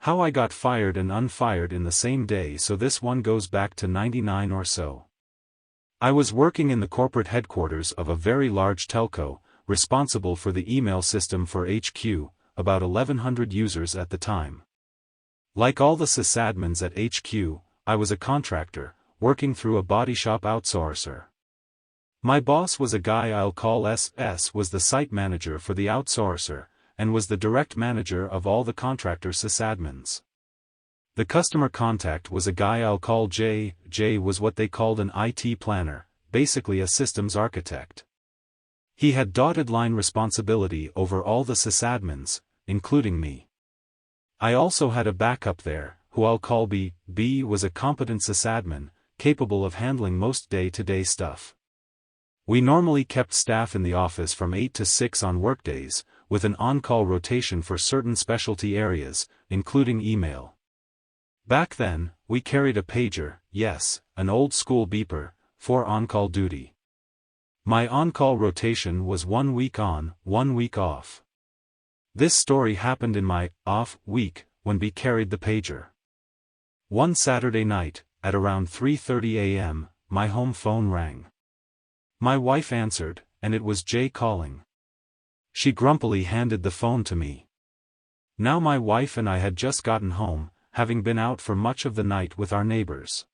How I got fired and unfired in the same day, so this one goes back to 99 or so. I was working in the corporate headquarters of a very large telco, responsible for the email system for HQ, about 1100 users at the time. Like all the sysadmins at HQ, I was a contractor, working through a body shop outsourcer. My boss was a guy I'll call S. S was the site manager for the outsourcer, and was the direct manager of all the contractor sysadmins. The customer contact was a guy I'll call J. J was what they called an IT planner, basically a systems architect. He had dotted line responsibility over all the sysadmins, including me. I also had a backup there, who I'll call B. B was a competent sysadmin, capable of handling most day-to-day stuff. We normally kept staff in the office from 8 to 6 on workdays, with an on-call rotation for certain specialty areas, including email. Back then, we carried a pager, yes, an old-school beeper, for on-call duty. My on-call rotation was 1 week on, 1 week off. This story happened in my off week, when B carried the pager. One Saturday night, at around 3:30 a.m., my home phone rang. My wife answered, and it was Jay calling. She grumpily handed the phone to me. Now my wife and I had just gotten home, having been out for much of the night with our neighbors.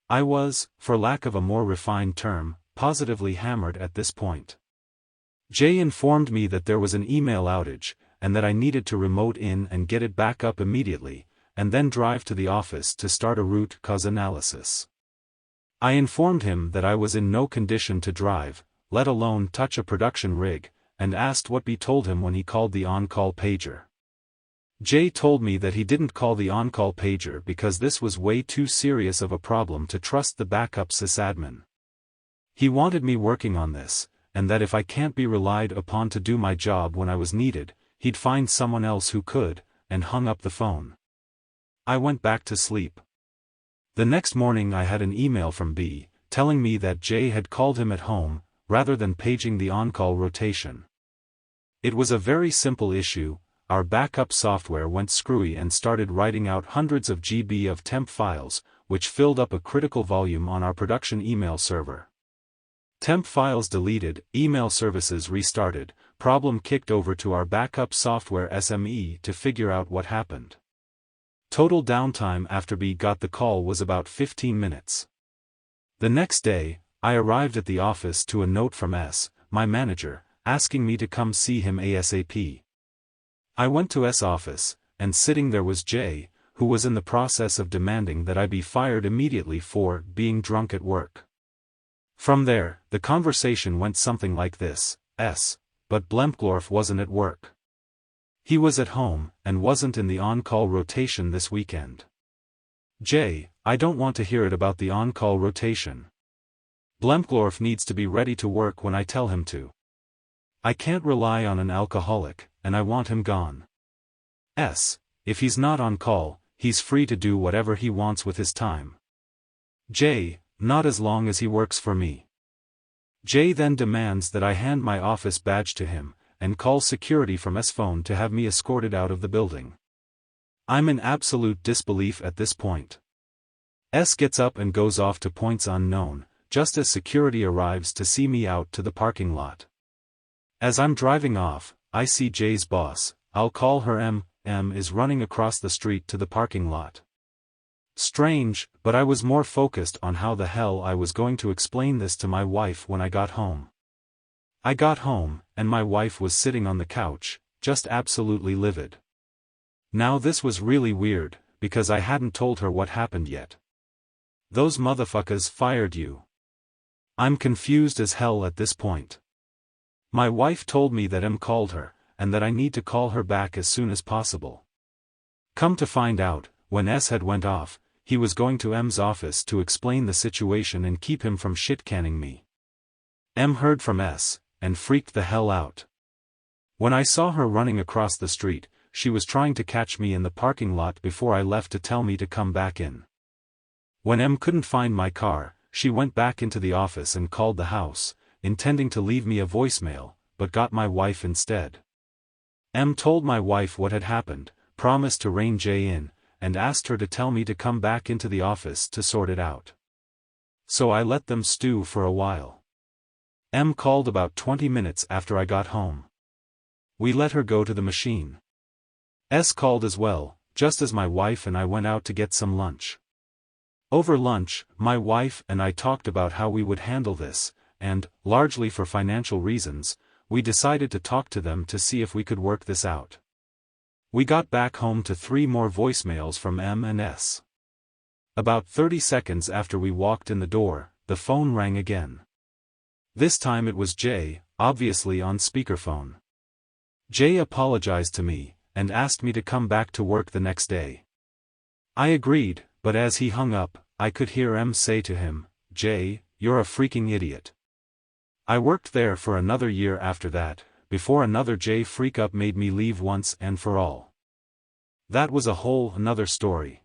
I was, for lack of a more refined term, positively hammered at this point. Jay informed me that there was an email outage, and that I needed to remote in and get it back up immediately, and then drive to the office to start a root cause analysis. I informed him that I was in no condition to drive, let alone touch a production rig, and asked what B told him when he called the on-call pager. Jay told me that he didn't call the on-call pager because this was way too serious of a problem to trust the backup sysadmin. He wanted me working on this, and that if I can't be relied upon to do my job when I was needed, he'd find someone else who could, and hung up the phone. I went back to sleep. The next morning I had an email from B, telling me that Jay had called him at home, rather than paging the on-call rotation. It was a very simple issue. Our backup software went screwy and started writing out hundreds of GB of temp files, which filled up a critical volume on our production email server. Temp files deleted, email services restarted, problem kicked over to our backup software SME to figure out what happened. Total downtime after B got the call was about 15 minutes. The next day, I arrived at the office to a note from S, my manager, asking me to come see him ASAP. I went to S' office, and sitting there was Jay, who was in the process of demanding that I be fired immediately for being drunk at work. From there, the conversation went something like this: S, but Blemklorf wasn't at work. He was at home, and wasn't in the on-call rotation this weekend. Jay, I don't want to hear it about the on-call rotation. Blemklorf needs to be ready to work when I tell him to. I can't rely on an alcoholic, and I want him gone. S, if he's not on call, he's free to do whatever he wants with his time. J, not as long as he works for me. J then demands that I hand my office badge to him, and calls security from S phone to have me escorted out of the building. I'm in absolute disbelief at this point. S gets up and goes off to points unknown, just as security arrives to see me out to the parking lot. As I'm driving off, I see Jay's boss, I'll call her M, is running across the street to the parking lot. Strange, but I was more focused on how the hell I was going to explain this to my wife when I got home. I got home, and my wife was sitting on the couch, just absolutely livid. Now this was really weird, because I hadn't told her what happened yet. Those motherfuckers fired you. I'm confused as hell at this point. My wife told me that M called her, and that I need to call her back as soon as possible. Come to find out, when S had went off, he was going to M's office to explain the situation and keep him from shit-canning me. M heard from S, and freaked the hell out. When I saw her running across the street, she was trying to catch me in the parking lot before I left to tell me to come back in. When M couldn't find my car, she went back into the office and called the house, intending to leave me a voicemail, but got my wife instead. M told my wife what had happened, promised to rein Jay in, and asked her to tell me to come back into the office to sort it out. So I let them stew for a while. M called about 20 minutes after I got home. We let her go to the machine. S called as well, just as my wife and I went out to get some lunch. Over lunch, my wife and I talked about how we would handle this, and, largely for financial reasons, we decided to talk to them to see if we could work this out. We got back home to 3 more voicemails from M and S. About 30 seconds after we walked in the door, the phone rang again. This time it was Jay, obviously on speakerphone. Jay apologized to me, and asked me to come back to work the next day. I agreed, but as he hung up, I could hear M say to him, "Jay, you're a freaking idiot." I worked there for another year after that, before another Jay freak up made me leave once and for all. That was a whole another story.